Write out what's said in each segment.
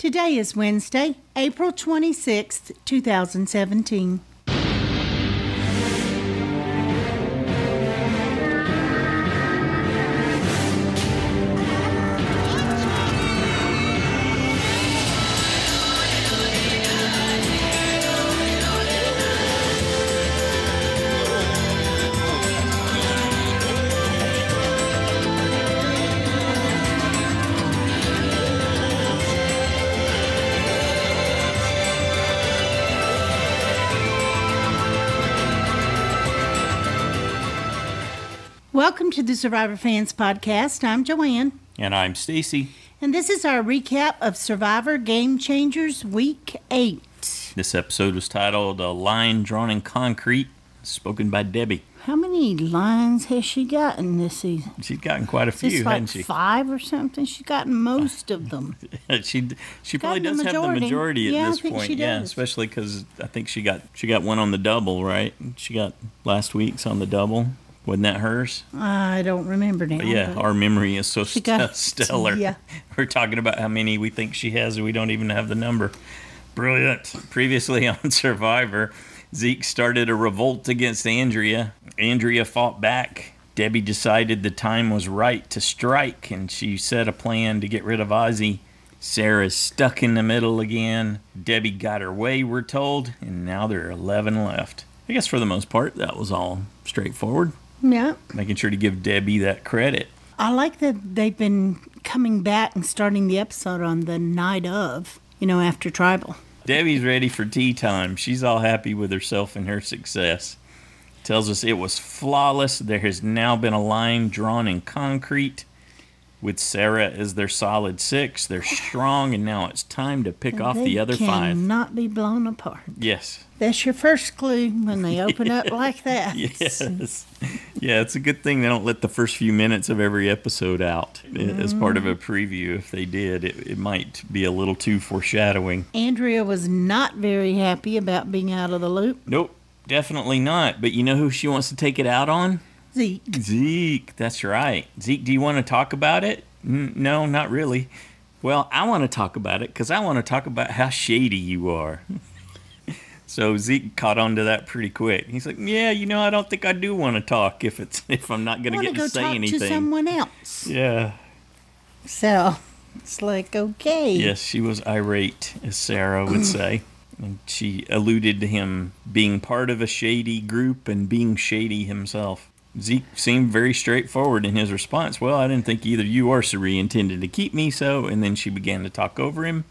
Today is Wednesday, April 26th, 2017. Welcome to the Survivor Fans Podcast. I'm Joanne. And I'm Stacy. And this is our recap of Survivor Game Changers Week 8. This episode was titled A Line Drawn in Concrete, spoken by Debbie. How many lines has she gotten this season? She's gotten quite a few, hasn't she? 5 or something? She's gotten most of them. she probably does have the majority at this point. Yeah, especially because I think she got one on the double, right? She got last week's on the double. Wasn't that hers? I don't remember now. But yeah, our memory is so stellar. Yeah. We're talking about how many we think she has, and we don't even have the number. Brilliant. Previously on Survivor, Zeke started a revolt against Andrea. Andrea fought back. Debbie decided the time was right to strike, and she set a plan to get rid of Ozzy. Sarah's stuck in the middle again. Debbie got her way, we're told, and now there are 11 left. I guess for the most part, that was all straightforward. Yeah. Making sure to give Debbie that credit. I like that they've been coming back and starting the episode on the night of, after Tribal. Debbie's ready for tea time. She's all happy with herself and her success. Tells us it was flawless. There has now been a line drawn in concrete with Sarah as their solid 6. They're strong, and now it's time to pick off the other 5. They cannot be blown apart. Yes. That's your first clue when they open up like that. Yes. Yeah, it's a good thing they don't let the first few minutes of every episode out as part of a preview. If they did, it might be a little too foreshadowing. Andrea was not very happy about being out of the loop. Nope, definitely not. But you know who she wants to take it out on? Zeke, that's right. Zeke, do you want to talk about it? No, not really. Well, I want to talk about it because I want to talk about how shady you are. So Zeke caught on to that pretty quick. He's like, yeah, I don't think I do want to talk if I'm not going to get to say anything. To someone else. Yeah. So it's like, okay. Yes, she was irate, as Sarah would say. And she alluded to him being part of a shady group and being shady himself. Zeke seemed very straightforward in his response. Well, I didn't think either you or Cirie intended to keep me, so... And then she began to talk over him,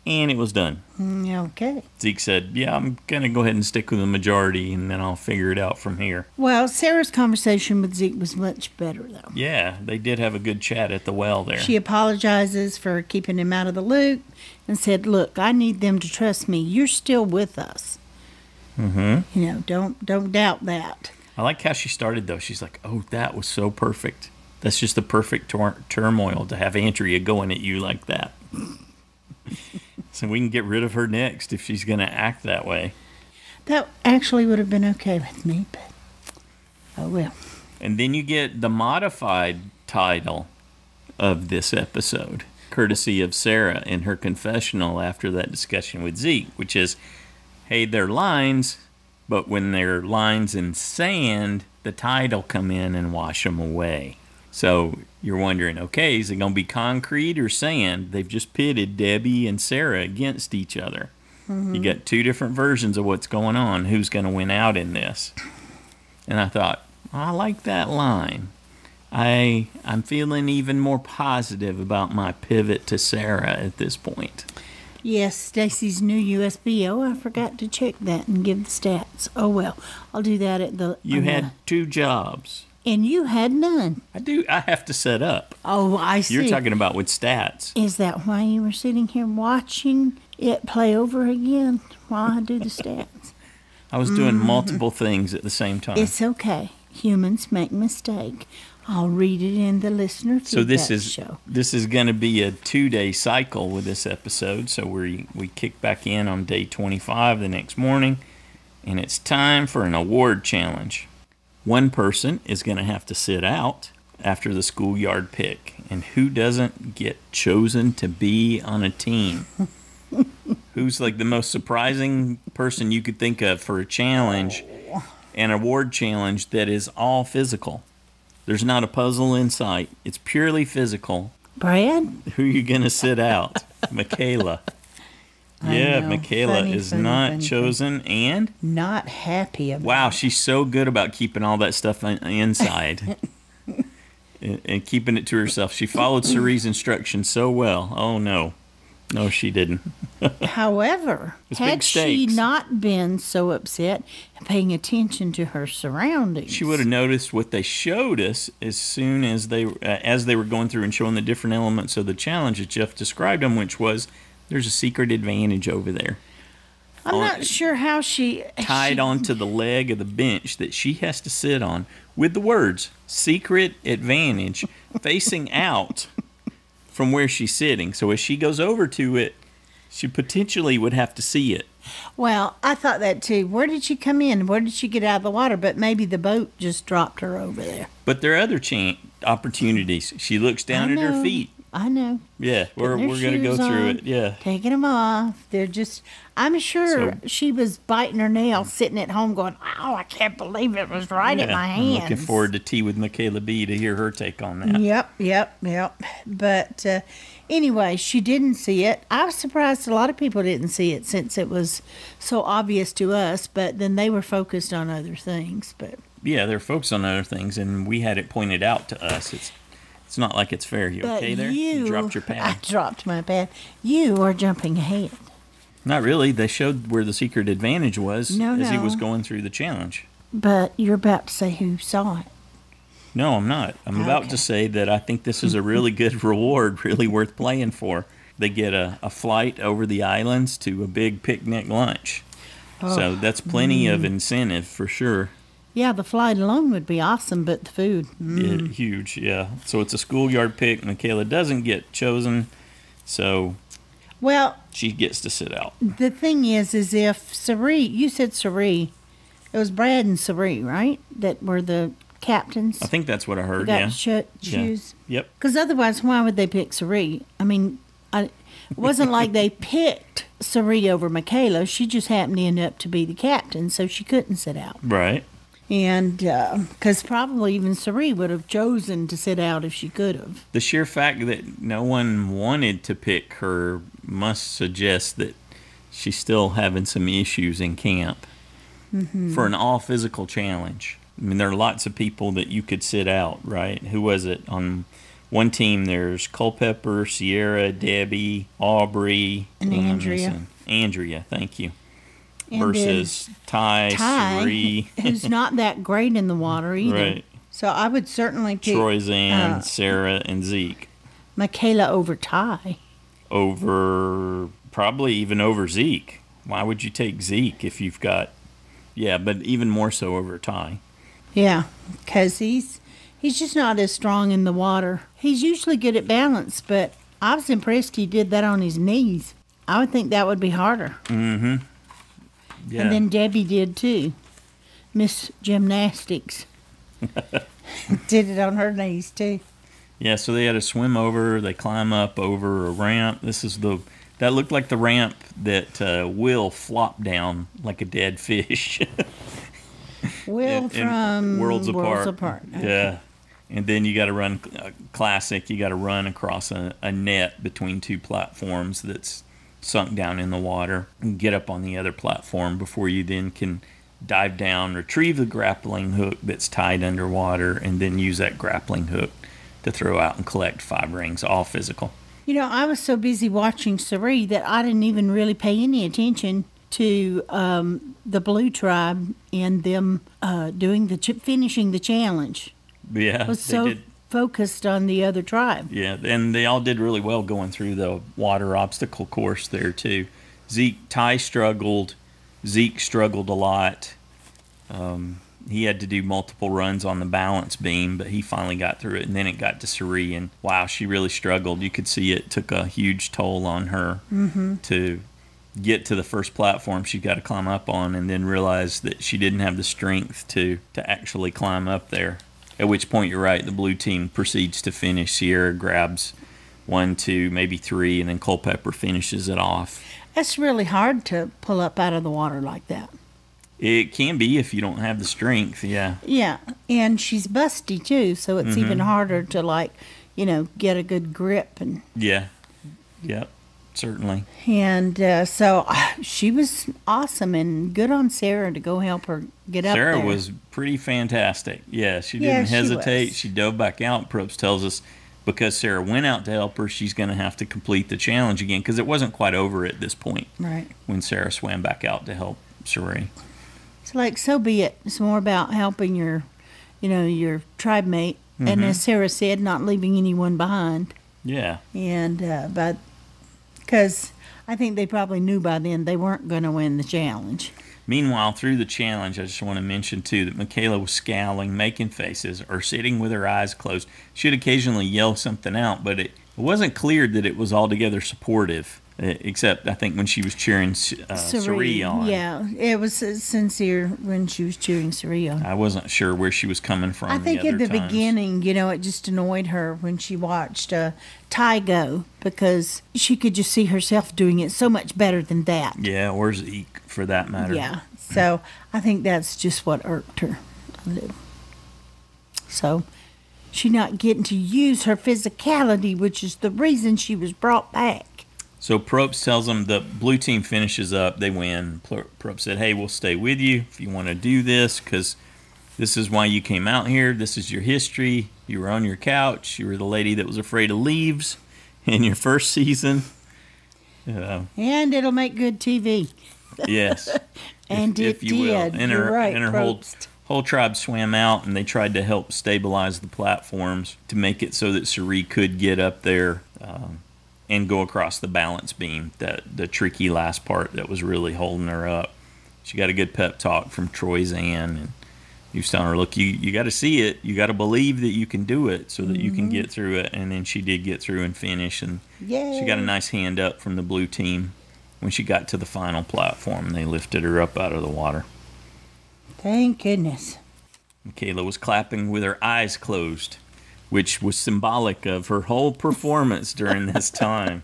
and it was done. Okay. Zeke said, yeah, I'm going to go ahead and stick with the majority, and then I'll figure it out from here. Well, Sarah's conversation with Zeke was much better, though. Yeah, they did have a good chat at the well there. She apologizes for keeping him out of the loop and said, look, I need them to trust me. You're still with us. Mm-hmm. Don't doubt that. I like how she started, though. She's like, oh, that was so perfect. That's just the perfect turmoil to have Andrea going at you like that. So we can get rid of her next if she's going to act that way. That actually would have been okay with me, but oh well. And then you get the modified title of this episode, courtesy of Sarah in her confessional after that discussion with Zeke, which is, hey, they're lines... But when they're lines in sand, the tide will come in and wash them away. So you're wondering, okay, is it going to be concrete or sand? They've just pitted Debbie and Sarah against each other. Mm-hmm. You got 2 different versions of what's going on. Who's going to win out in this? And I thought, I like that line. I'm feeling even more positive about my pivot to Sarah at this point. Yes, Stacy's new USB. Oh, I forgot to check that and give the stats. Oh, well, I'll do that at the... You had 2 jobs. And you had none. I have to set up. Oh, I see. You're talking about with stats. Is that why you were sitting here watching it play over again while I do the stats? I was doing multiple things at the same time. It's okay. Humans make mistakes. I'll read it in the listener feedback show. This is going to be a 2-day cycle with this episode. So we kick back in on day 25 the next morning, and it's time for an award challenge. One person is going to have to sit out, after the schoolyard pick. And who doesn't get chosen to be on a team? Who's like the most surprising person you could think of for a challenge, an award challenge that is all physical? There's not a puzzle in sight. It's purely physical. Brad? Who are you going to sit out? Michaela. Yeah, Michaela is not chosen and not happy about wow, it. she's so good about keeping all that stuff inside and keeping it to herself. She followed Cirie's instructions so well. Oh, no. No, she didn't. However, had she not been so upset and paying attention to her surroundings, she would have noticed what they showed us as soon as they were going through and showing the different elements of the challenge that Jeff described them, which was there's a secret advantage over there. I'm not sure how she tied onto the leg of the bench that she has to sit on with the words "secret advantage" facing out from where she's sitting. So as she goes over to it, she potentially would have to see it. Well, I thought that too. Where did she come in? Where did she get out of the water? But maybe the boat just dropped her over there. But there are other opportunities. She looks down at her feet. I know. Yeah, we're going to go through it. Yeah. Taking them off. They're just, I'm sure she was biting her nails sitting at home going, oh, I can't believe it was right at my hands. I'm looking forward to tea with Michaela B to hear her take on that. Yep. But anyway, she didn't see it. I was surprised a lot of people didn't see it since it was so obvious to us, but then they were focused on other things. But yeah, they're focused on other things, and we had it pointed out to us. It's not like it's fair. You okay there? You dropped your pad. I dropped my pad. You are jumping ahead. Not really. They showed where the secret advantage was as he was going through the challenge. But you're about to say who saw it. No, I'm not. I'm about to say that I think this is a really good reward, really worth playing for. They get a flight over the islands to a big picnic lunch. Oh. So that's plenty of incentive for sure. Yeah, the flight alone would be awesome, but the food. Yeah, huge, yeah. So it's a schoolyard pick. Michaela doesn't get chosen, so she gets to sit out. The thing is if Cirie, you said Cirie, it was Brad and Cirie, right? That were the captains? I think that's what I heard, choose? Yeah. Yep. Because otherwise, why would they pick Cirie? I mean, it wasn't like they picked Cirie over Michaela. She just happened to end up to be the captain, so she couldn't sit out. Right. And because probably even Cirie would have chosen to sit out if she could have. The sheer fact that no one wanted to pick her must suggest that she's still having some issues in camp for an all-physical challenge. I mean, there are lots of people that you could sit out, right? Who was it? On one team, there's Culpepper, Sierra, Debbie, Aubry, and Andrea. Andrea, thank you. And versus Ty, Cirie, who's not that great in the water either. Right. So I would certainly pick Troyzan, SierraT, and Zeke. Michaela over Ty. Probably even over Zeke. Why would you take Zeke if you've got... Yeah, but even more so over Ty. Yeah, because he's just not as strong in the water. He's usually good at balance, but I was impressed he did that on his knees. I would think that would be harder. Mm-hmm. Yeah. And then Debbie did too. Miss Gymnastics did it on her knees too. Yeah, so they had to swim over. They climb up over a ramp. That looked like the ramp that Will flopped down like a dead fish. Will from Worlds Apart. Okay. Yeah, and then you got to run classic. You got to run across a net between two platforms that's sunk down in the water and get up on the other platform before you then can dive down, retrieve the grappling hook that's tied underwater, and then use that grappling hook to throw out and collect 5 rings, all physical. You know, I was so busy watching Cirie that I didn't even really pay any attention to the Blue Tribe and them finishing the challenge. Yeah, I was so focused on the other tribe. Yeah, and they all did really well going through the water obstacle course there too. Ty struggled. Zeke struggled a lot. He had to do multiple runs on the balance beam, but he finally got through it, and then it got to Cirie, and wow, she really struggled. You could see it took a huge toll on her to get to the first platform she got to climb up on, and then realize that she didn't have the strength to actually climb up there. At which point, you're right, the blue team proceeds to finish. Cirie grabs 1, 2, maybe 3, and then Culpepper finishes it off. That's really hard to pull up out of the water like that. It can be if you don't have the strength, yeah. Yeah, and she's busty too, so it's even harder to, like, get a good grip. And yeah, yep, certainly. And so she was awesome, and good on Cirie to go help her get up there. Cirie was pretty fantastic. Yeah, she didn't hesitate. She dove back out. Probst tells us because Cirie went out to help her, she's going to have to complete the challenge again because it wasn't quite over at this point. Right. When Cirie swam back out to help Cirie. It's like, so be it. It's more about helping your tribe mate. And as Cirie said, not leaving anyone behind. Yeah. And, because I think they probably knew by then they weren't going to win the challenge. Meanwhile, through the challenge, I just want to mention, too, that Michaela was scowling, making faces, or sitting with her eyes closed. She'd occasionally yell something out, but it wasn't clear that it was altogether supportive, except, I think, when she was cheering Cirie on. Yeah, it was sincere when she was cheering Cirie on. I wasn't sure where she was coming from. I think at the beginning, it just annoyed her when she watched Ty go, because she could just see herself doing it so much better than that. Yeah, or Zeke, for that matter. Yeah, so I think that's just what irked her. So she's not getting to use her physicality, which is the reason she was brought back. So Probst tells them the blue team finishes up, they win. Probst said, hey, we'll stay with you if you want to do this, because this is why you came out here. This is your history. You were on your couch. You were the lady that was afraid of leaves in your first season. And it'll make good TV. Yes. And if you will. And You're right, and her whole tribe swam out, and they tried to help stabilize the platforms to make it so that Cirie could get up there and go across the balance beam, the tricky last part that was really holding her up. She got a good pep talk from Troyzan, and he was telling her, look, you got to see it. You got to believe that you can do it so that you can get through it. And then she did get through and finish, and she got a nice hand up from the blue team when she got to the final platform. They lifted her up out of the water. Thank goodness. Michaela was clapping with her eyes closed, which was symbolic of her whole performance during this time.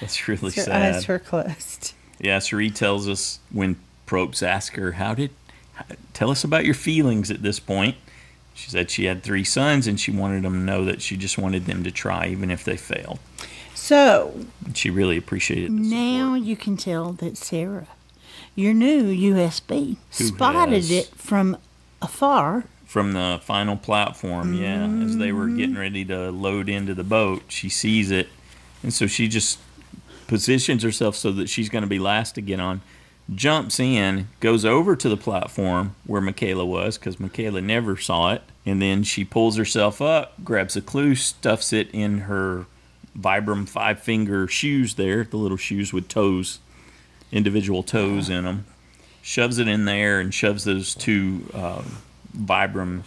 That's really sad. Her eyes were closed. Yeah, Cirie tells us when Probst asked her, tell us about your feelings at this point. She said she had 3 sons, and she wanted them to know that she just wanted them to try, even if they failed. So, and she really appreciated the now support. You can tell that SierraT, your new USB, spotted it from afar. From the final platform, yeah. As they were getting ready to load into the boat, she sees it. And so she just positions herself so that she's going to be last to get on, jumps in, goes over to the platform where Michaela was, because Michaela never saw it. And then she pulls herself up, grabs a clue, stuffs it in her Vibram 5-finger shoes there, the little shoes with toes, individual toes in them. Shoves it in there and shoves those 2 Vibram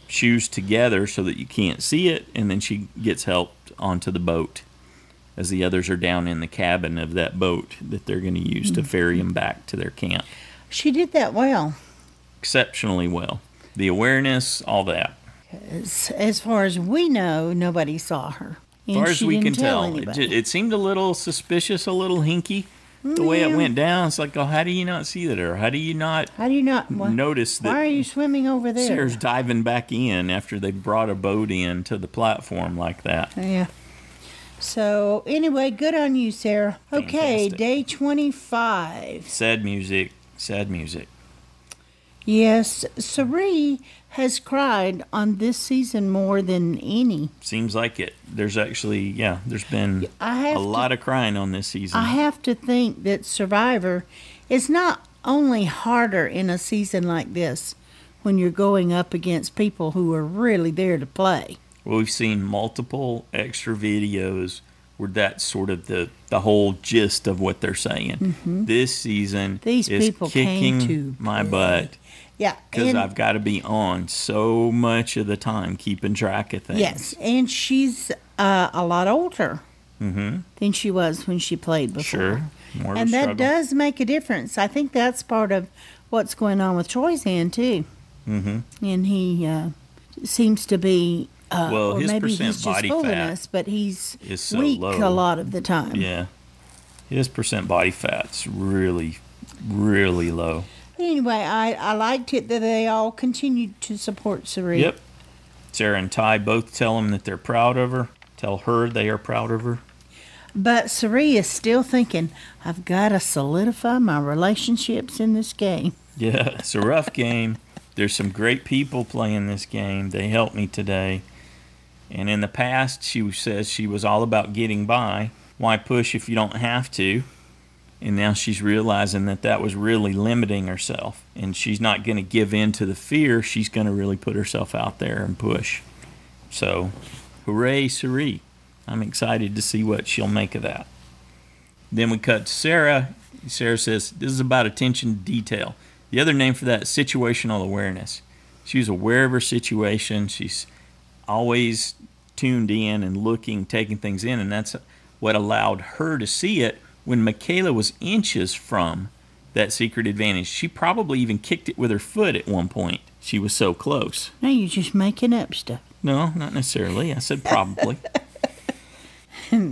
shoes together so that you can't see it, and then she gets helped onto the boat as the others are down in the cabin of that boat that they're going to use to ferry them back to their camp. She did that well. Exceptionally well. The awareness, all that. As far as we know, nobody saw her. As far as we can tell, it seemed a little suspicious, a little hinky. The way it went down, it's like, oh, how do you not see that? Or how do you not notice that? Why are you swimming over there? Sarah's diving back in after they brought a boat in to the platform like that. Yeah. So, anyway, good on you, Cirie. Okay, day 25. Sad music, sad music. Yes, Cirie has cried on this season more than any. Seems like it. There's actually, there's been a lot of crying on this season. I have to think that Survivor is not only harder in a season like this when you're going up against people who are really there to play. Well, we've seen multiple extra videos where that's sort of the whole gist of what they're saying. This season These is people kicking my butt. Yeah. Because I've got to be on so much of the time, keeping track of things. Yes, and she's a lot older than she was when she played before. Sure. More and of a that struggle. does make a difference. I think that's part of what's going on with Troyzan, too. And he seems to be, Well, or his maybe percent he's just body fooling fat us, but he's is so weak low. a lot of the time. Yeah. His percent body fat's really, really low. Anyway, I liked it that they all continued to support Cirie. Yep. Sarah and Ty both tell him that they're proud of her. Tell her they are proud of her. But Cirie is still thinking, I've got to solidify my relationships in this game. Yeah, it's a rough game. There's some great people playing this game. They helped me today. And in the past, she says she was all about getting by. Why push if you don't have to? And now she's realizing that that was really limiting herself. And she's not going to give in to the fear. She's going to really put herself out there and push. So, hooray, Cirie. I'm excited to see what she'll make of that. Then we cut to Sarah. Sarah says, this is about attention to detail. The other name for that is situational awareness. She's aware of her situation. She's always tuned in and looking, taking things in, and that's what allowed her to see it when Michaela was inches from that secret advantage. She probably even kicked it with her foot at one point. She was so close. Now you're just making up stuff. No, not necessarily. I said probably.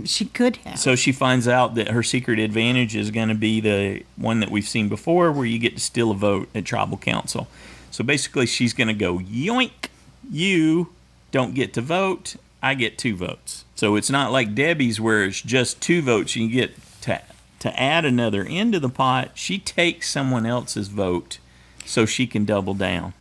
She could have. So she finds out that her secret advantage is going to be the one that we've seen before, where you get to steal a vote at tribal council. So basically she's going to go, yoink, you don't get to vote, I get 2 votes. So it's not like Debbie's where it's just 2 votes and you get to add another into the pot. She takes someone else's vote so she can double down.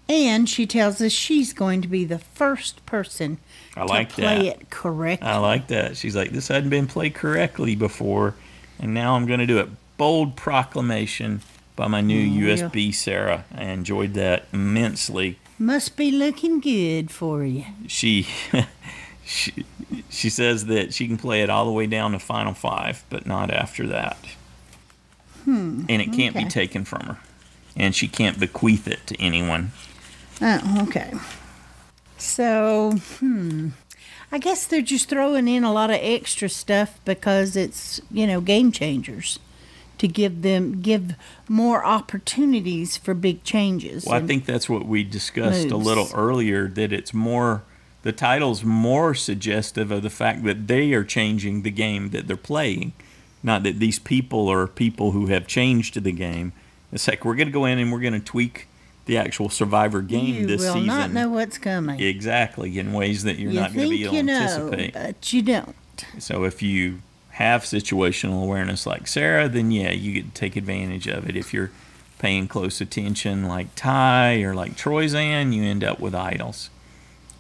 And she tells us she's going to be the first person to play it correctly. I like that. She's like, this hadn't been played correctly before, and now I'm going to do it. Bold proclamation by my new USB Sarah. I enjoyed that immensely. Must be looking good for you. She says that she can play it all the way down to Final 5, but not after that. And it can't be taken from her. And she can't bequeath it to anyone. Oh, okay. So, I guess they're just throwing in a lot of extra stuff because it's, game changers to give more opportunities for big changes. Well, I think that's what we discussed a little earlier, that it's more, the title's more suggestive of the fact that they are changing the game that they're playing, not that these people are people who have changed the game. It's like we're going to go in and we're going to tweak the actual Survivor game this season. You will not know what's coming. Exactly, in ways that you're not going to be able to anticipate. But you don't. So if you have situational awareness like Sarah, then yeah, you get to take advantage of it. If you're paying close attention like Ty or like Troyzan, you end up with idols.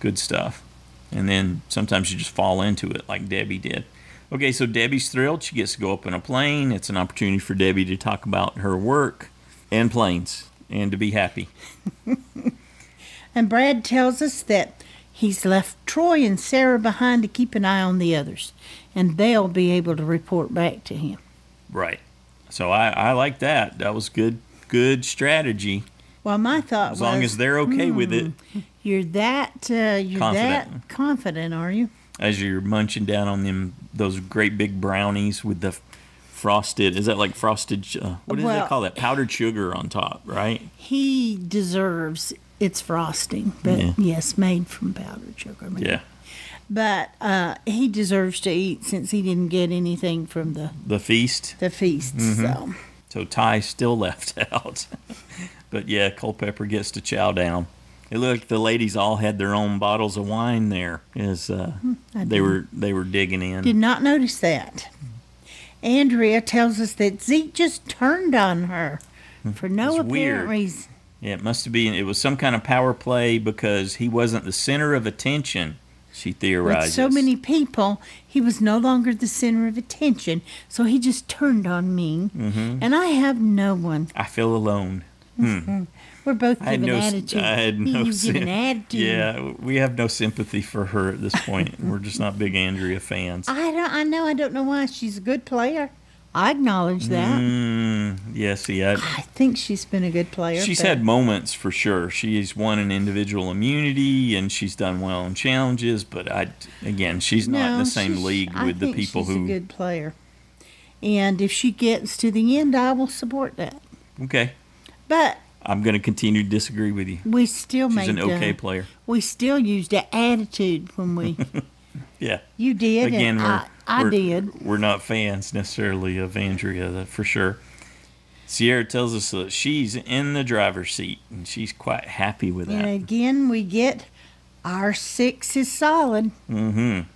Good stuff. And then sometimes you just fall into it like Debbie did. Okay, so Debbie's thrilled. She gets to go up in a plane. It's an opportunity for Debbie to talk about her work and planes and to be happy. And Brad tells us that he's left Troy and Sarah behind to keep an eye on the others, and they'll be able to report back to him. Right. So I like that. That was good strategy. Well, my thought was, as long as they're okay with it. You're that confident, are you? As you're munching down on those great big brownies with the frosted, is that like frosted, what do they call that? Powdered sugar on top, right? He deserves its frosting, but yes, made from powdered sugar. Maybe. Yeah. But he deserves to eat since he didn't get anything from the feast. The feast, So Ty still left out. But yeah, Culpepper gets to chow down. It looked like the ladies all had their own bottles of wine there as they were digging in. Did not notice that. Andrea tells us that Zeke just turned on her for no apparent reason. Yeah, it must have been. It was some kind of power play because he wasn't the center of attention, she theorizes. With so many people, he was no longer the center of attention, so he just turned on me. And I have no one. I feel alone. We're both giving attitude. I had no attitude. Yeah, we have no sympathy for her at this point. We're just not big Andrea fans. I don't know why. She's a good player. I acknowledge that. Yeah, see, I think she's been a good player. She's had moments for sure. She's won an individual immunity and she's done well in challenges, but she's not in the same league with the people who. She's a good player, and if she gets to the end, I will support that. Okay. But I'm going to continue to disagree with you. We still She's made an okay player. We still used an attitude when we. Yeah. You did. Again, and I did. We're not fans necessarily of Andrea, for sure. Cirie tells us that she's in the driver's seat, and she's quite happy with that. And again, we get our 6 is solid. Mm-hmm.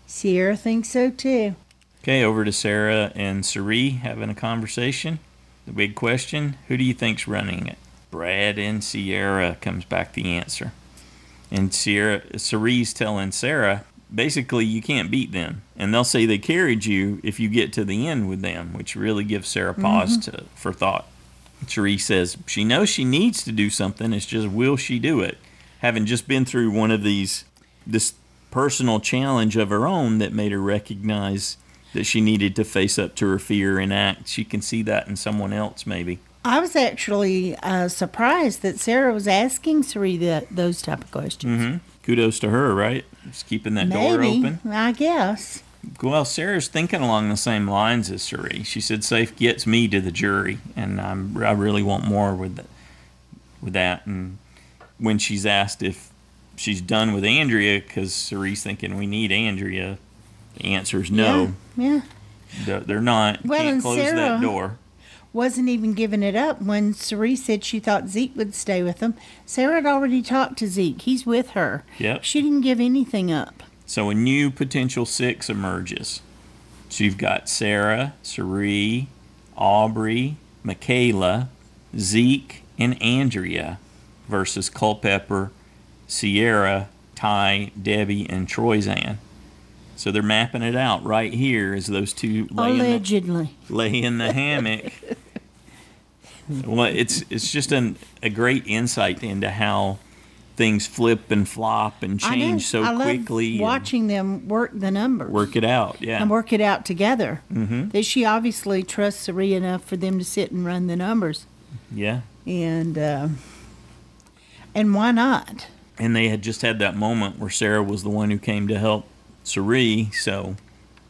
Sierra thinks so too. Okay, over to Sarah and Cirie having a conversation. The big question, who do you think's running it? Brad and Sierra comes back the answer. And Cirie's telling Sarah, basically you can't beat them. And they'll say they carried you if you get to the end with them, which really gives Sarah pause for thought. Cirie says she knows she needs to do something, it's just will she do it? Having just been through one of this personal challenge of her own that made her recognize that she needed to face up to her fear and act. She can see that in someone else, maybe. I was actually surprised that Sarah was asking Cirie those type of questions. Mm-hmm. Kudos to her, right? Just keeping that door open. I guess. Well, Sarah's thinking along the same lines as Cirie. She said, "Safe gets me to the jury, and I really want more with that." And when she's asked if she's done with Andrea, because Cirie's thinking we need Andrea, the answer is no. Yeah. They're not. Well, Can't and close Sarah that door. Wasn't even giving it up when Cirie said she thought Zeke would stay with them. Sarah had already talked to Zeke. He's with her. Yep. She didn't give anything up. So a new potential 6 emerges. So you've got Sarah, Cirie, Aubry, Michaela, Zeke, and Andrea versus Culpepper, Sierra, Ty, Debbie, and Troyzan. So they're mapping it out right here as those two lay in the hammock. Well, it's just a great insight into how things flip and flop and change so quickly. I love watching them work the numbers. Work it out, yeah. And work it out together. Mm-hmm. That she obviously trusts Cirie enough for them to sit and run the numbers. Yeah. And why not? And they had just had that moment where Sarah was the one who came to help Cirie, so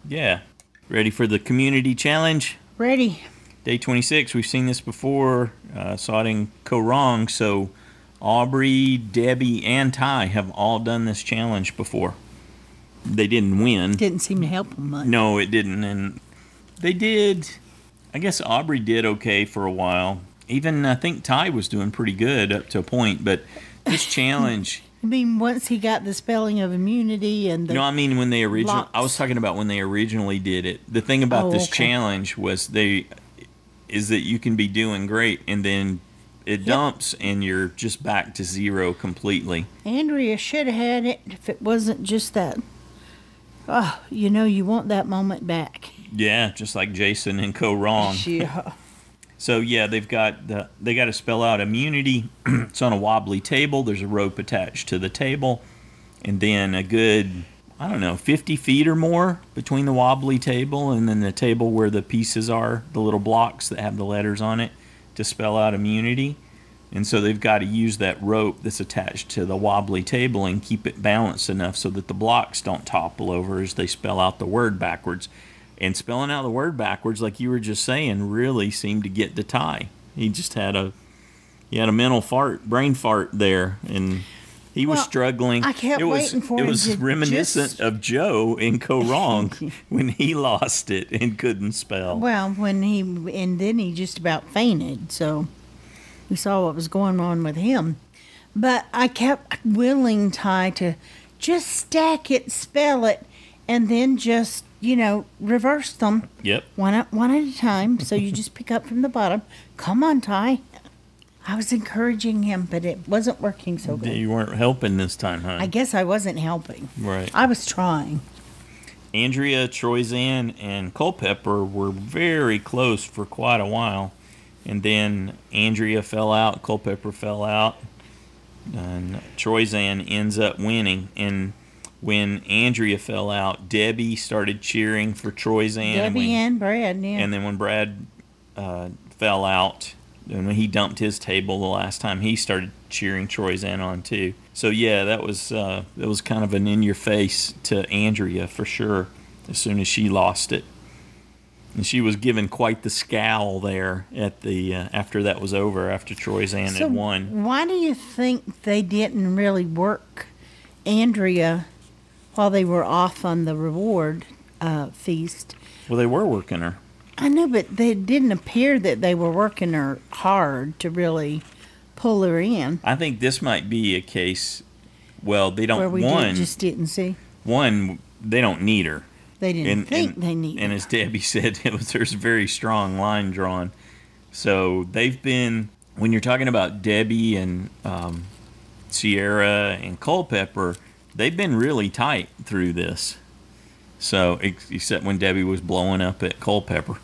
yeah. Ready for the community challenge? Ready. Day 26, we've seen this before, saw it in Co-Wrong, so Aubry, Debbie, and Ty have all done this challenge before. They didn't win. Didn't seem to help them much. No, it didn't, and they did, I guess Aubry did okay for a while. Even, I think Ty was doing pretty good up to a point, but this challenge... I mean, once he got the spelling of immunity and the No, I mean when they originally... I was talking about when they originally did it. The thing about this challenge was is that you can be doing great and then it dumps and you're just back to 0 completely. Andrea should have had it if it wasn't just that. Oh, you want that moment back. Yeah, just like Jason and Co-Wrong. Yeah. So yeah, they got to spell out immunity. It's on a wobbly table. There's a rope attached to the table, and then a good 50 feet or more between the wobbly table and then the table where the pieces are, the little blocks that have the letters on it, to spell out immunity. And so they've got to use that rope that's attached to the wobbly table and keep it balanced enough so that the blocks don't topple over as they spell out the word backwards. And spelling out the word backwards, like you were just saying, really seemed to get to Ty. He just had a mental brain fart there, and he was struggling. I kept waiting for him. It was reminiscent of Joe in Co-Wrong when he lost it and couldn't spell. Well, then he just about fainted. So we saw what was going on with him. But I kept willing Ty to just stack it, spell it, and then just reverse them. Yep. One at a time. So you just pick up from the bottom. Come on, Ty. I was encouraging him, but it wasn't working so good. You weren't helping this time, huh? I guess I wasn't helping. Right. I was trying. Andrea, Troyzan, and Culpepper were very close for quite a while. And then Andrea fell out, Culpepper fell out, and Troyzan ends up winning. And when Andrea fell out, Debbie started cheering for Troyzan. Debbie and Brad, yeah. And then when Brad fell out, and when he dumped his table the last time, he started cheering Troyzan on too. So yeah, that was kind of an in your face to Andrea for sure. As soon as she lost it, And she was given quite the scowl there at the after that was over, after Troyzan had won. Why do you think they didn't really work Andrea while they were off on the reward feast? Well, they were working her. I know, but they didn't appear that they were working her hard to really pull her in. I think this might be a case. Well, they don't. Where we just didn't see. One, they don't need her. They didn't think they needed. And as Debbie said, there's a very strong line drawn. So they've been, when you're talking about Debbie and Sierra and Culpepper, they've been really tight through this. So, except when Debbie was blowing up at Culpepper.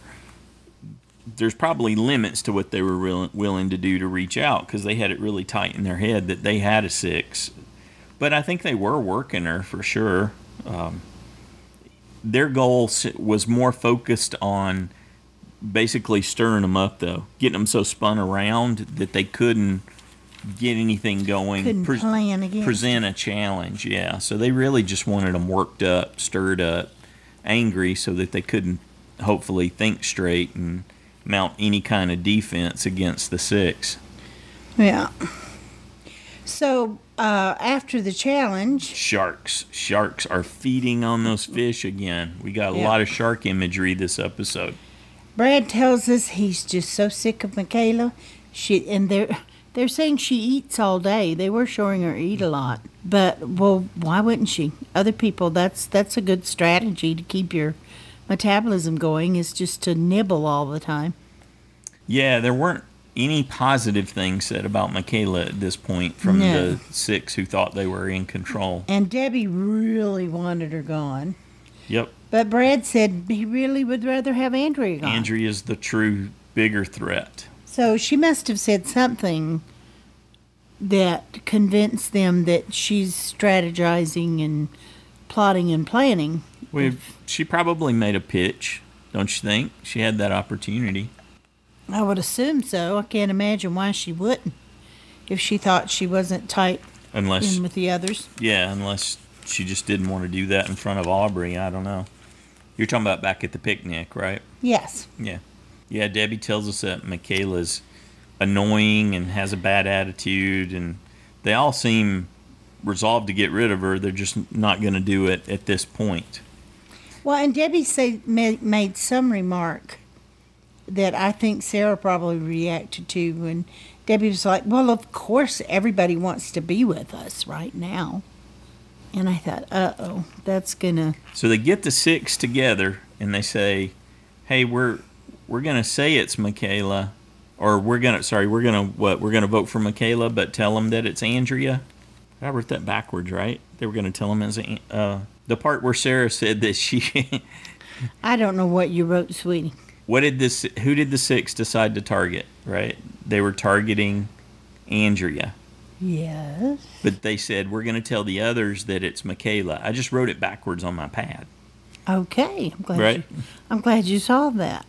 There's probably limits to what they were willing to do to reach out, because they had it really tight in their head that they had a 6. But I think they were working her for sure. Their goal was more focused on basically stirring them up, though, getting them so spun around that they couldn't get anything going. Couldn't plan again. Present a challenge, yeah. So they really just wanted them worked up, stirred up, angry, so that they couldn't hopefully think straight and mount any kind of defense against the 6. Yeah. So after the challenge, sharks are feeding on those fish again. We got a lot of shark imagery this episode. Brad tells us he's just so sick of Michaela. They're saying she eats all day. They were showing her eat a lot, but well, why wouldn't she? Other people, that's a good strategy to keep your metabolism going, is just to nibble all the time. Yeah, there weren't any positive things said about Michaela at this point from the 6 who thought they were in control. And Debbie really wanted her gone. Yep. But Brad said he really would rather have Andrea gone. Andrea's the true bigger threat. So she must have said something that convinced them that she's strategizing and plotting and planning. She probably made a pitch, don't you think? She had that opportunity. I would assume so. I can't imagine why she wouldn't, if she thought she wasn't tight in with the others. Yeah, unless she just didn't want to do that in front of Aubry. I don't know. You're talking about back at the picnic, right? Yes. Yeah. Yeah, Debbie tells us that Michaela's annoying and has a bad attitude, and they all seem resolved to get rid of her. They're just not going to do it at this point. Well, and Debbie made some remark that I think Sierra probably reacted to, and Debbie was like, well, of course everybody wants to be with us right now. And I thought, uh-oh, that's gonna... So they get the 6 together, and they say, hey, we're gonna say it's Michaela, or we're gonna vote for Michaela, but tell them that it's Andrea. I wrote that backwards, right? They were gonna tell them as the part where Sarah said that she... I don't know what you wrote, sweetie. Who did the 6 decide to target, right? They were targeting Andrea. Yes. But they said, we're going to tell the others that it's Michaela. I just wrote it backwards on my pad. Okay. I'm glad you saw that.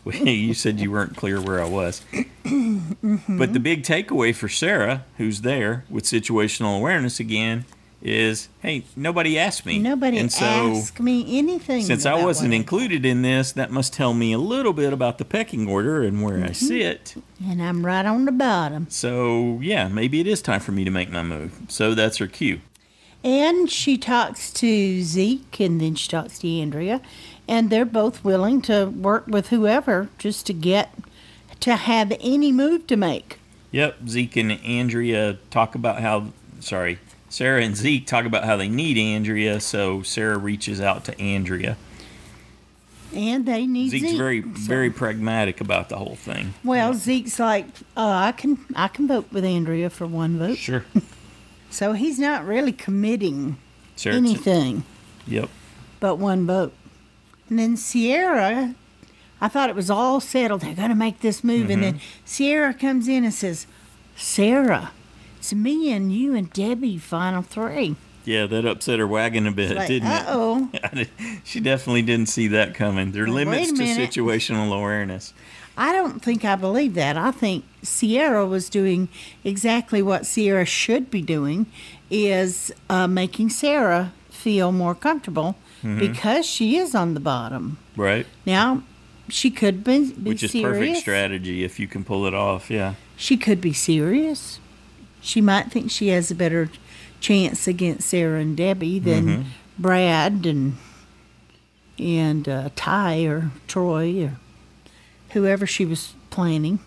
You said you weren't clear where I was. Mm-hmm. But the big takeaway for Sarah, who's there with situational awareness again, is, hey, nobody asked me. Nobody asked me anything. Since I wasn't included in this, that must tell me a little bit about the pecking order and where I sit. And I'm right on the bottom. So, yeah, maybe it is time for me to make my move. So that's her cue. And she talks to Zeke, and then she talks to Andrea, and they're both willing to work with whoever just to have any move to make. Yep, Zeke and Andrea talk about how, Sarah and Zeke talk about how they need Andrea, so Sarah reaches out to Andrea. And they need Zeke's very pragmatic about the whole thing. Well, Zeke's like, I can vote with Andrea for one vote. Sure. So he's not really committing Sarah, anything. Yep. But one vote. And then Sierra, I thought it was all settled. They're going to make this move. Mm-hmm. And then Sierra comes in and says, Sarah, it's me and you and Debbie, final 3. Yeah, that upset her wagon a bit, didn't it? Uh-oh. She definitely didn't see that coming. There are limits to situational awareness. I don't think I believe that. I think Sierra was doing exactly what Sierra should be doing, is making Sarah feel more comfortable because she is on the bottom. Right. Now, she could be Which is serious. perfect strategy if you can pull it off, yeah. She could be serious. She might think she has a better chance against Sarah and Debbie than Brad and Ty or Troy or whoever she was planning.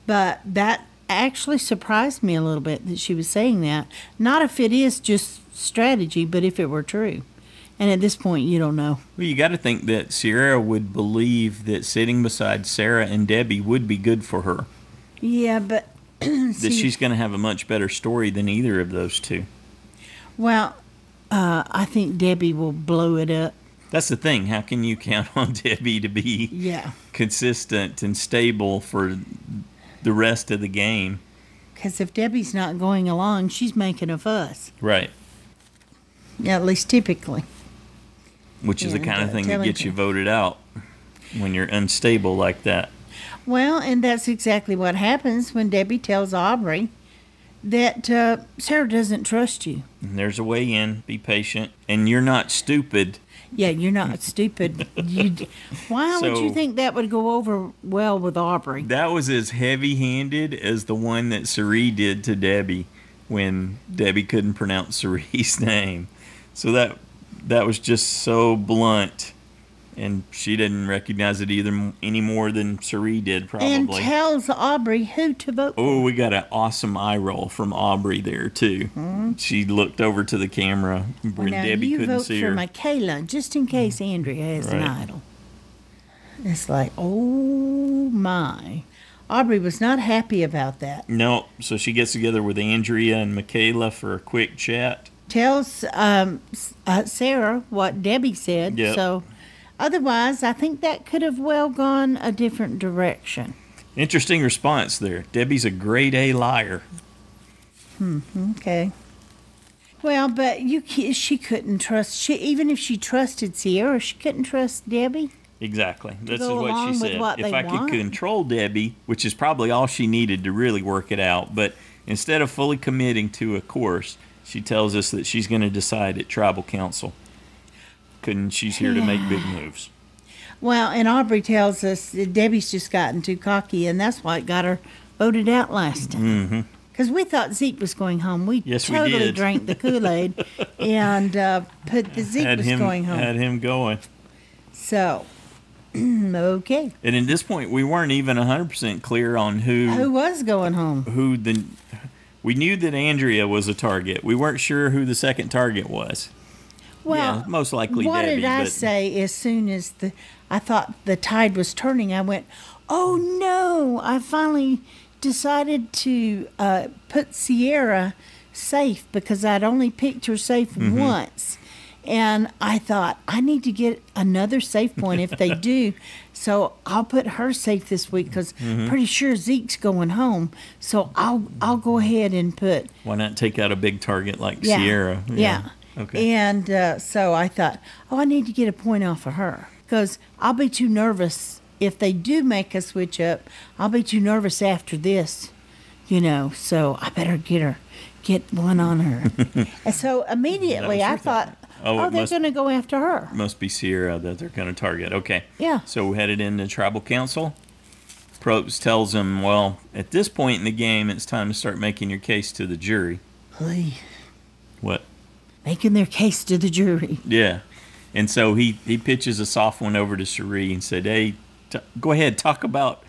But that actually surprised me a little bit that she was saying that. Not if it is just strategy, but if it were true. And at this point, you don't know. Well, you got to think that Cirie would believe that sitting beside Sarah and Debbie would be good for her. Yeah, but... that she's going to have a much better story than either of those two. Well, I think Debbie will blow it up. That's the thing. How can you count on Debbie to be consistent and stable for the rest of the game? Because if Debbie's not going along, she's making a fuss. Right. At least typically. Which is the kind of thing that gets you voted out when you're unstable like that. Well, and that's exactly what happens when Debbie tells Aubry that Sarah doesn't trust you. And there's a way in. Be patient. And you're not stupid. Yeah, you're not stupid. Why would you think that would go over well with Aubry? That was as heavy-handed as the one that Cirie did to Debbie when Debbie couldn't pronounce Cirie's name. So that was just so blunt. And she didn't recognize it either any more than Cirie did, probably. And tells Aubry who to vote for. Oh, we got an awesome eye roll from Aubry there, too. Mm-hmm. She looked over to the camera when Debbie couldn't see her. You vote for Michaela, just in case Andrea has an idol. It's like, oh, my. Aubry was not happy about that. No, so she gets together with Andrea and Michaela for a quick chat. Tells Sarah what Debbie said, so... Otherwise, I think that could have well gone a different direction. Interesting response there. Debbie's a grade A liar. Okay. Well, but she couldn't trust... even if she trusted Cirie, she couldn't trust Debbie. Exactly. This is what she said. If I could control Debbie, which is probably all she needed to really work it out, but instead of fully committing to a course, she tells us that she's going to decide at tribal council. She's here to make big moves. Well, and Aubry tells us that Debbie's just gotten too cocky, and that's why it got her voted out last time. Because we thought Zeke was going home. We totally drank the Kool-Aid and put the Zeke was going home. Had him going. So, okay. And at this point, we weren't even 100% clear on who was going home. We knew that Andrea was a target. We weren't sure who the second target was. Well, most likely what Debbie. Did I say as soon as I thought the tide was turning? I went, oh no! I finally decided to put Sierra safe because I'd only picked her safe once, and I thought I need to get another safe point if they do. So I'll put her safe this week because pretty sure Zeke's going home. So I'll go ahead and put. Why not take out a big target like Cirie? Yeah. Okay. And so I thought, I need to get a point off of her because I'll be too nervous if they do make a switch up. I'll be too nervous after this, so I better get one on her. And so immediately I thought, they're going to go after her. Must be Cirie that they're going to target. Okay. Yeah. So we headed into tribal council. Probst tells him, well, at this point in the game, it's time to start making your case to the jury. Hey. What? Making their case to the jury. Yeah. And so he pitches a soft one over to Cirie and said, hey, go ahead, talk about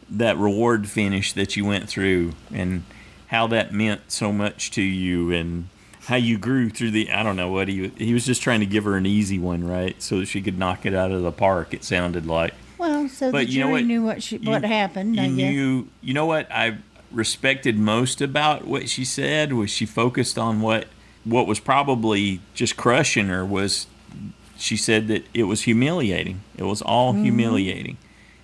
that reward finish that you went through and how that meant so much to you and how you grew through I don't know what he was just trying to give her an easy one, right? So that she could knock it out of the park, it sounded like. Well, so the jury knew what happened, I guess. You know what I respected most about what she said was she focused on what was probably just crushing her was she said that it was humiliating. It was all humiliating.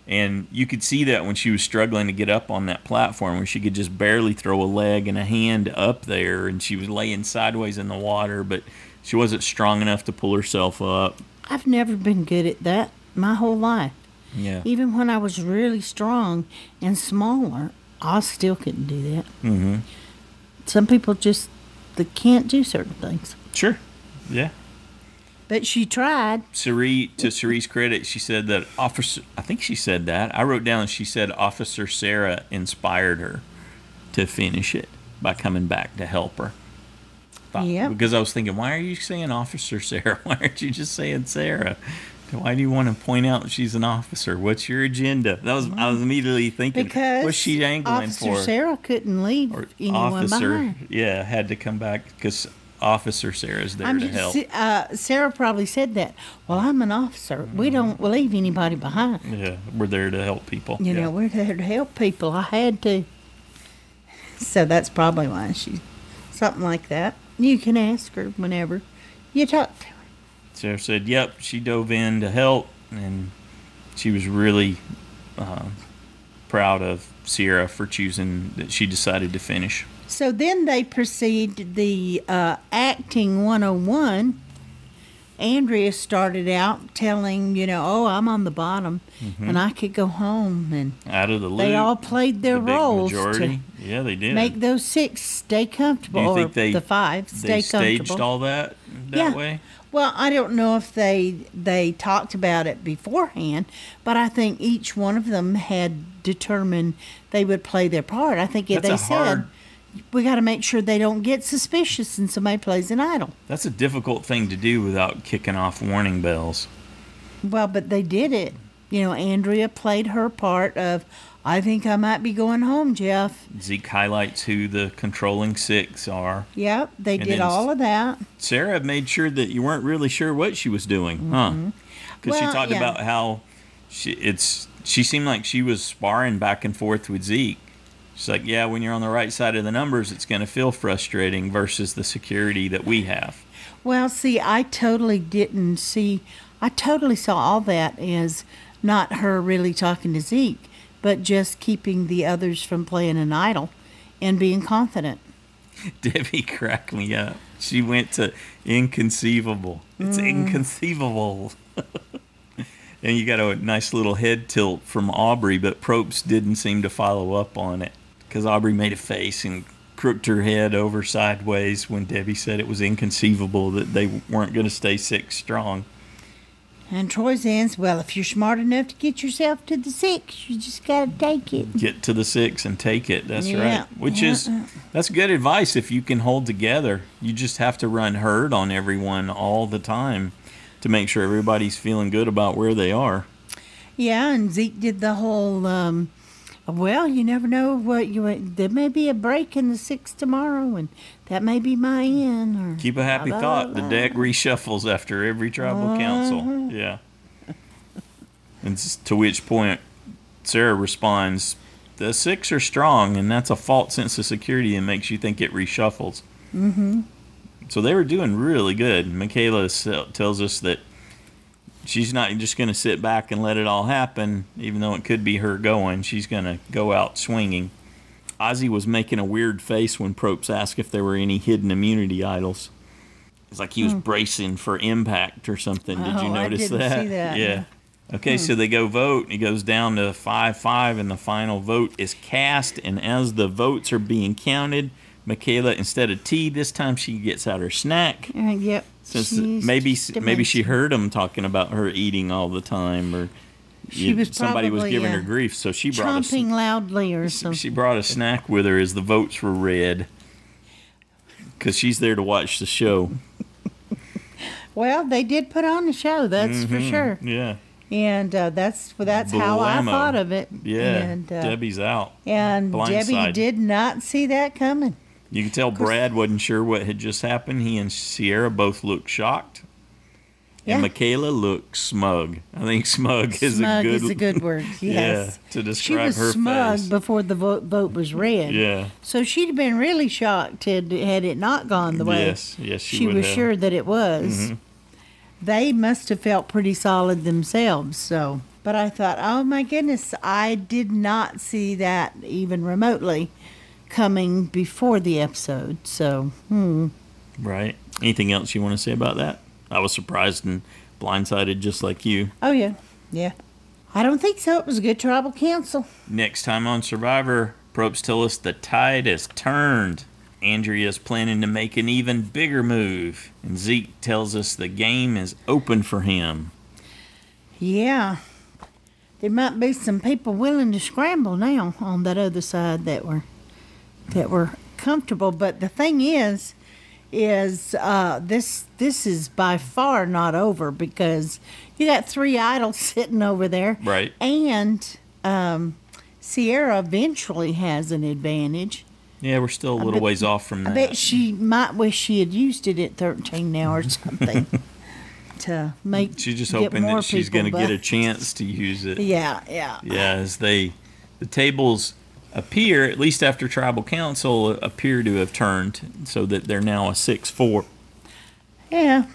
And you could see that when she was struggling to get up on that platform where she could just barely throw a leg and a hand up there and she was laying sideways in the water, but she wasn't strong enough to pull herself up. I've never been good at that my whole life. Yeah. Even when I was really strong and smaller, I still couldn't do that. Some people just... they can't do certain things. Sure. Yeah. But she tried. Cirie, to Cirie's credit, she said that I think she said that. I wrote down, she said Officer Sarah inspired her to finish it by coming back to help her. Yeah. Because I was thinking, why are you saying Officer Sarah? Why aren't you just saying Sarah? Why do you want to point out that she's an officer? What's your agenda? I was immediately thinking, because what's she angling for? Officer Sarah couldn't leave anyone behind. Yeah, had to come back because Officer Sarah's there to help. Sarah probably said that. Well, I'm an officer. We don't leave anybody behind. Yeah, we're there to help people. You know, we're there to help people. I had to. So that's probably why something like that. You can ask her whenever you talk to her. Sarah said, yep, she dove in to help, and she was really proud of Sierra for choosing that she decided to finish. So then they proceed the acting 101. Andrea started out telling, oh, I'm on the bottom, and I could go home. And out of the loop, they all played their roles majority. to yeah, they did. make those 6 stay comfortable, Do you think the 5 stay they comfortable. staged all that way? Well, I don't know if they talked about it beforehand, but I think each one of them had determined they would play their part. I think if they said, we got to make sure they don't get suspicious and somebody plays an idol. That's a difficult thing to do without kicking off warning bells. Well, but they did it. Andrea played her part of, I think I might be going home, Jeff. Zeke highlights who the controlling 6 are. Yep, they did all of that. Sarah made sure that you weren't really sure what she was doing, huh? Because she talked about how she seemed like she was sparring back and forth with Zeke. She's like, yeah, when you're on the right side of the numbers, it's going to feel frustrating versus the security that we have. Well, see, I totally saw all that as not her really talking to Zeke, but just keeping the others from playing an idol and being confident. Debbie cracked me up. She went to inconceivable. It's inconceivable. And you got a nice little head tilt from Aubry, but Probst didn't seem to follow up on it. Because Aubry made a face and crooked her head over sideways when Debbie said it was inconceivable that they weren't going to stay 6 strong. And Troyzan's, well, if you're smart enough to get yourself to the 6, you just got to take it. Get to the 6 and take it. That's right. That's good advice if you can hold together. You just have to run herd on everyone all the time to make sure everybody's feeling good about where they are. Yeah, and Zeke did the whole, well, you never know there may be a break in the 6 tomorrow, and that may be my end. Or keep a happy thought. The deck reshuffles after every tribal council. Yeah. And to which point Sarah responds, the 6 are strong, and that's a false sense of security and makes you think it reshuffles. So they were doing really good. Michaela tells us that she's not just going to sit back and let it all happen, even though it could be her going. She's going to go out swinging. Ozzy was making a weird face when Probst asked if there were any hidden immunity idols. It's like he was bracing for impact or something. Did you notice that? I didn't see that. Yeah. Okay, so they go vote, and it goes down to 5-5, and the final vote is cast. And as the votes are being counted, Michaela, instead of tea, this time she gets out her snack. Yep. Since maybe she heard him talking about her eating all the time, or somebody was giving her grief, so she brought chomping loudly or something. She brought a snack with her as the votes were read, because she's there to watch the show. Well, they did put on the show, that's for sure. Yeah. And that's how I thought of it. Yeah. And, Debbie's out. And Blindside. Debbie did not see that coming. You can tell Brad wasn't sure what had just happened. He and Sierra both looked shocked. And Michaela looked smug. I think smug is a good word. Yes. Yeah, to describe her face. She was smug before the vote was read. Yeah. So she'd have been really shocked had it not gone the way she would was have. sure that it was. They must have felt pretty solid themselves. So, but I thought, oh my goodness, I did not see that even remotely coming before the episode. So, Right. Anything else you want to say about that? I was surprised and blindsided just like you. Oh, yeah. Yeah. I don't think so. It was a good tribal council. Next time on Survivor, Probst tell us the tide has turned. Andrea's planning to make an even bigger move, and Zeke tells us the game is open for him. Yeah. There might be some people willing to scramble now on that other side that were comfortable. But the thing is this is by far not over, because you got 3 idols sitting over there. Right. And Sierra eventually has an advantage. Yeah, we're still a little ways off from that. I bet she might wish she had used it at 13 now or something. To make she's just hoping that she's going to get a chance to use it. Yeah. Yeah, as the tables appear, at least after tribal council, appear to have turned so that they're now a 6-4. Yeah,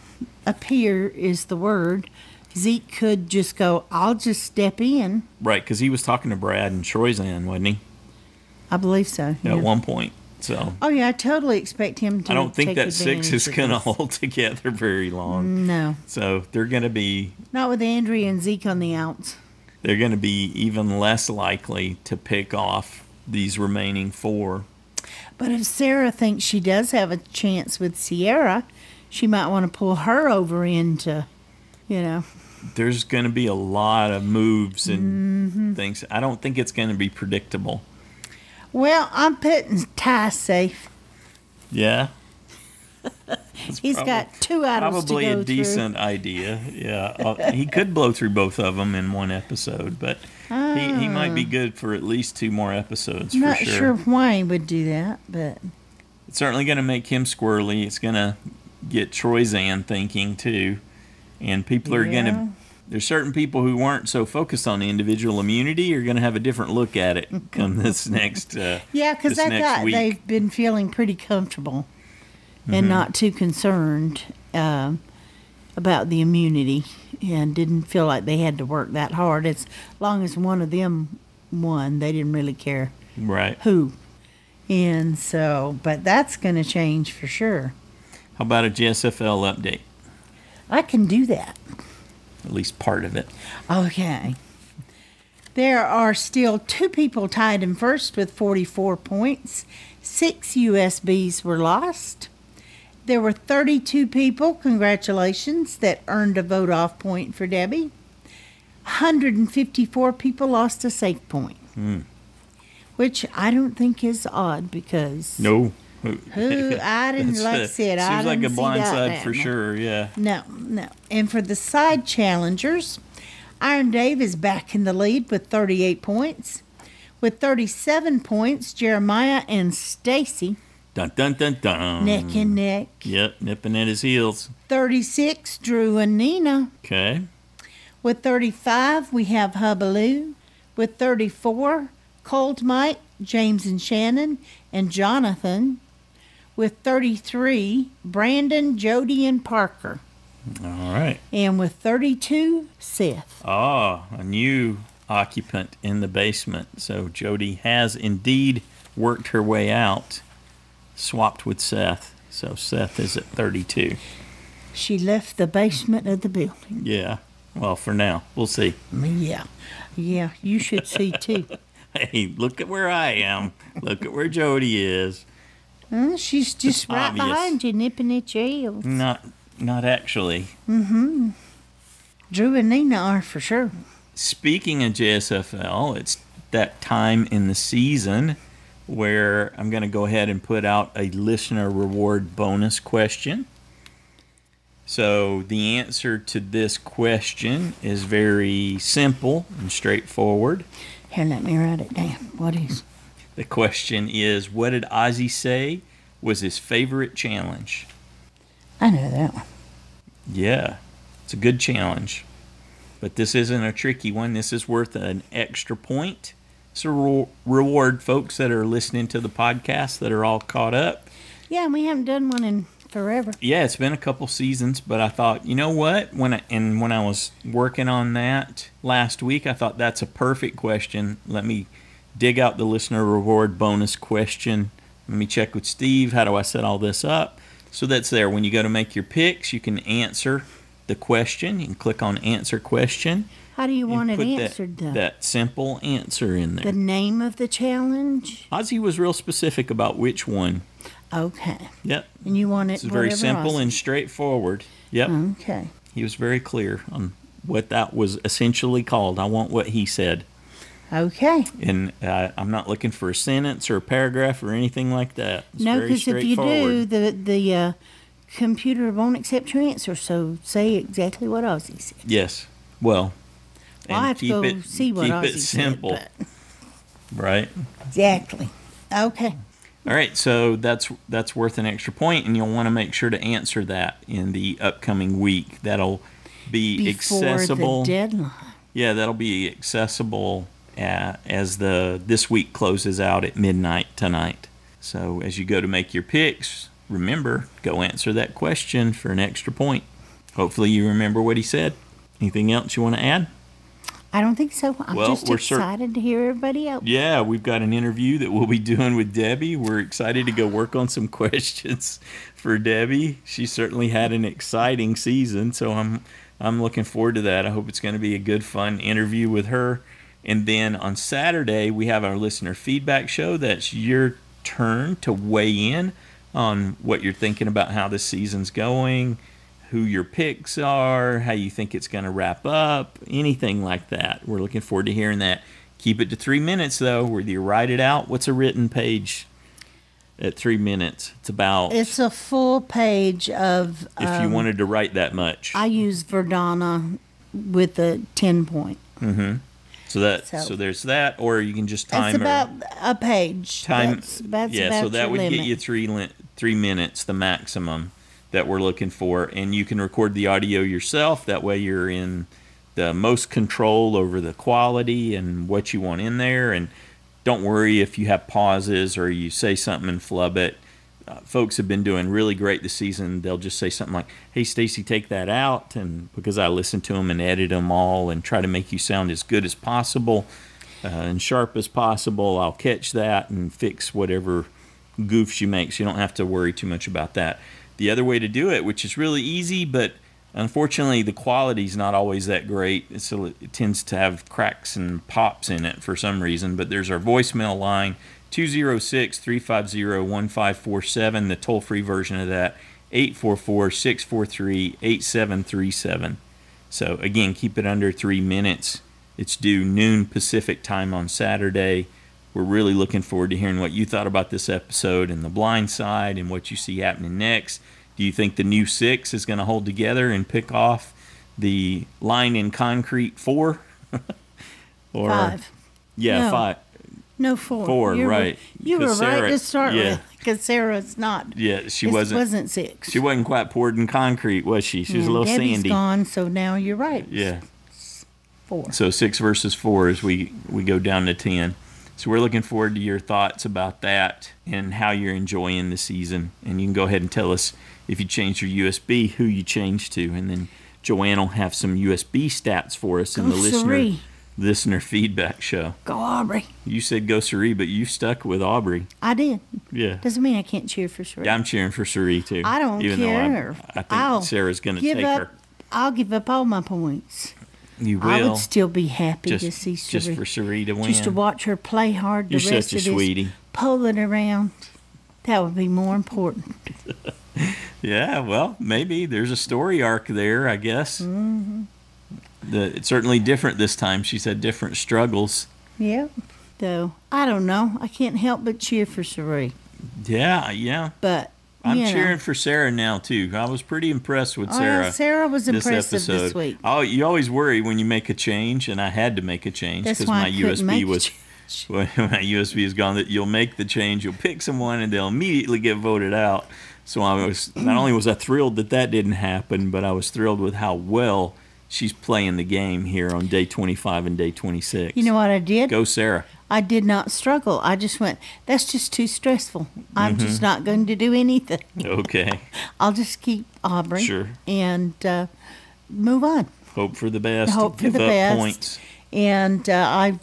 appear is the word. Zeke could just go, I'll just step in. Right, because he was talking to Brad and Troyzan, wasn't he? I believe so. Yeah. At one point. So. Oh yeah, I totally expect him to. I don't think that 6 is going to hold together very long. No. So they're going to be. Not with Andrea and Zeke on the outs. They're going to be even less likely to pick off these remaining 4. But if Sarah thinks she does have a chance with Sierra, she might want to pull her over into, There's going to be a lot of moves and things. I don't think it's going to be predictable. Well, I'm putting Ty safe. Yeah. He's got 2 idols to go Probably a through. decent idea. Yeah. He could blow through both of them in one episode, but he might be good for at least 2 more episodes for sure. Not sure why he would do that, but it's certainly going to make him squirrely. It's going to get Troyzan thinking too, and people are going to. There's certain people who weren't so focused on the individual immunity are going to have a different look at it come this next yeah, because I thought week. They've been feeling pretty comfortable and not too concerned about the immunity, and didn't feel like they had to work that hard. As long as one of them won, they didn't really care who. And so, but that's going to change for sure. How about a JSFL update? I can do that. At least part of it. Okay. There are still 2 people tied in first with 44 points. 6 USBs were lost. There were 32 people, congratulations, that earned a vote-off point for Debbie. 154 people lost a safe point. Which I don't think is odd, because... No. I didn't, like I said, I didn't see that. Seems like a blindside for sure, yeah. No. And for the side challengers, Iron Dave is back in the lead with 38 points. With 37 points, Jeremiah and Stacy. Dun, dun, dun, dun. Neck and neck. Yep, nipping at his heels. 36, Drew and Nina. Okay. With 35, we have Hubbaloo. With 34, Cold Mike, James and Shannon, and Jonathan. With 33, Brandon, Jody, and Parker. All right. And with 32, Seth. Ah, a new occupant in the basement. So Jody has indeed worked her way out, swapped with Seth. So Seth is at 32. She left the basement of the building. Yeah. Well, for now. We'll see. Yeah. Yeah, you should see too. Hey, look at where I am. Look at where Jody is. She's just right obvious. behind you, nipping at your heels. Not actually. Drew and Nina are for sure. Speaking of JSFL, it's that time in the season where I'm going to go ahead and put out a listener reward bonus question. So the answer to this question is very simple and straightforward. Here, let me write it down. What is? The question is, what did Ozzy say was his favorite challenge? I know that one. Yeah, it's a good challenge. But this isn't a tricky one. This is worth an extra point. It's a reward, folks that are listening to the podcast that are all caught up. Yeah, and we haven't done one in forever. Yeah, it's been a couple seasons, but I thought, you know what? When I was working on that last week, I thought that's a perfect question. Let me dig out the listener reward bonus question. Let me check with Steve. How do I set all this up? So that's there. When you go to make your picks, you can answer the question. You can click on answer question. How do you want it put answered, though? That simple answer in there. The name of the challenge? Ozzy was real specific about which one. Okay. Yep. And you want it It's very simple Ross and straightforward. Yep. Okay. He was very clear on what that was essentially called. I want what he said. Okay. And I'm not looking for a sentence or a paragraph or anything like that. It's No, very because if you do, straightforward. the computer won't accept your answer. So say exactly what Ozzy said. Yes. Well, Well, I have to go see what keep Ozzy it simple, said. But right? exactly. Okay. All right, so that's worth an extra point, and you'll want to make sure to answer that in the upcoming week. That'll be Before accessible. the deadline. Yeah, that'll be accessible as this week closes out at midnight tonight. So as you go to make your picks, remember, go answer that question for an extra point. Hopefully you remember what he said. Anything else you want to add? I don't think so. I'm Well, just excited to hear everybody else. Yeah, we've got an interview that we'll be doing with Debbie. We're excited to go work on some questions for Debbie. She certainly had an exciting season, so I'm looking forward to that. I hope it's going to be a good, fun interview with her. And then on Saturday, we have our listener feedback show. That's your turn to weigh in on what you're thinking about how this season's going, who your picks are, how you think it's going to wrap up, anything like that. We're looking forward to hearing that. Keep it to 3 minutes, though, where you write it out. What's a written page at 3 minutes? It's a full page of... if you wanted to write that much. I use Verdana with a 10-point. Mm-hmm. So there's that, or you can just time. It's about a page. That's yeah, about so that your would limit. get you 3 minutes, the maximum that we're looking for, and you can record the audio yourself. That way you're in the most control over the quality and what you want in there, and don't worry if you have pauses or you say something and flub it. Folks have been doing really great this season. They'll just say something like, "Hey, Stacy, take that out," and because I listen to them and edit them all and try to make you sound as good as possible and sharp as possible, I'll catch that and fix whatever goofs you make, so you don't have to worry too much about that. The other way to do it, which is really easy, but unfortunately the quality's not always that great, so it tends to have cracks and pops in it for some reason, but there's our voicemail line, 206-350-1547, the toll-free version of that, 844-643-8737. So again, keep it under 3 minutes. It's due noon Pacific time on Saturday. We're really looking forward to hearing what you thought about this episode and the blindside and what you see happening next. Do you think the new 6 is going to hold together and pick off the line in concrete 4? Or 5. Yeah, No. 5. No, 4. 4, right. You were right to start yeah. with, because Sarah's not. Yeah, she It wasn't 6. She wasn't quite poured in concrete, was she? She was a little Debbie's sandy. gone, so now you're right. Yeah. 4. So 6 versus 4 as we go down to 10. So we're looking forward to your thoughts about that and how you're enjoying the season. And you can go ahead and tell us if you changed your USB, who you changed to. And then Joanne will have some USB stats for us in the listener feedback show. Go Aubry. You said go Cirie, but you stuck with Aubry. I did. Yeah. Doesn't mean I can't cheer for Cirie. Yeah, I'm cheering for Cirie too. I don't care. I think Sarah's going to take her. I'll give up all my points. You will. I would still be happy to see Cirie. Just for Cirie to win. Just to watch her play hard the You're rest such a of this sweetie. pulling around. That would be more important. Yeah, well, maybe there's a story arc there, I guess. Mm-hmm. It's certainly different this time. She's had different struggles. Yep. So, I don't know. I can't help but cheer for Cirie. Yeah. But, I'm cheering for Sarah now, too. I was pretty impressed with Sarah. Sarah was impressive episode. this week. Oh, you always worry when you make a change, and I had to make a change because my USB was... When my USB is gone, that you'll make the change, you'll pick someone, and they'll immediately get voted out. So I was not only was I thrilled that didn't happen, but I was thrilled with how well she's playing the game here on day 25 and day 26. You know what I did? Go Sarah. I did not struggle. I just went, that's just too stressful. I'm just not going to do anything. Okay. I'll just keep Aubry. Sure. And move on. Hope for the best. Hope for Give the up best. points. And I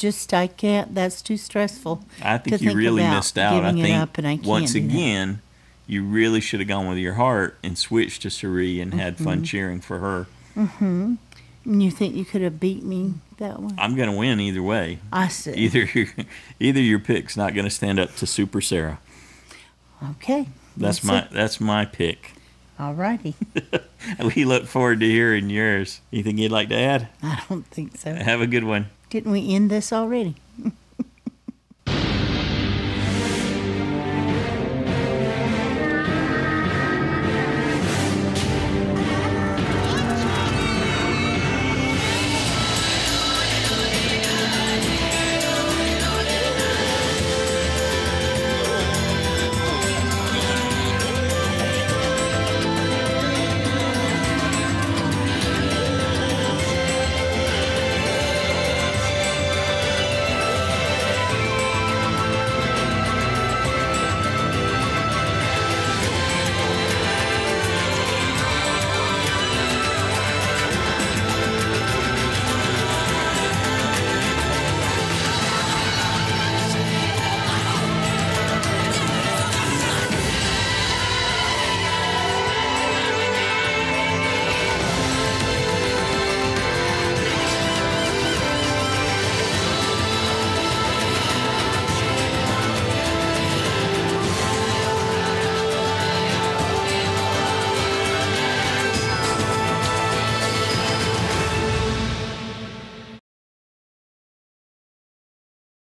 can't, that's too stressful. I think you really missed out. I think once do that. again, you really should have gone with your heart and switched to Cirie and had fun cheering for her. Mm-hmm. And you think you could have beat me that way? I'm going to win either way. I see. Either your pick's not going to stand up to Super Sarah. Okay. That's my pick. All righty. We look forward to hearing yours. Anything you'd like to add? I don't think so. Have a good one. Didn't we end this already?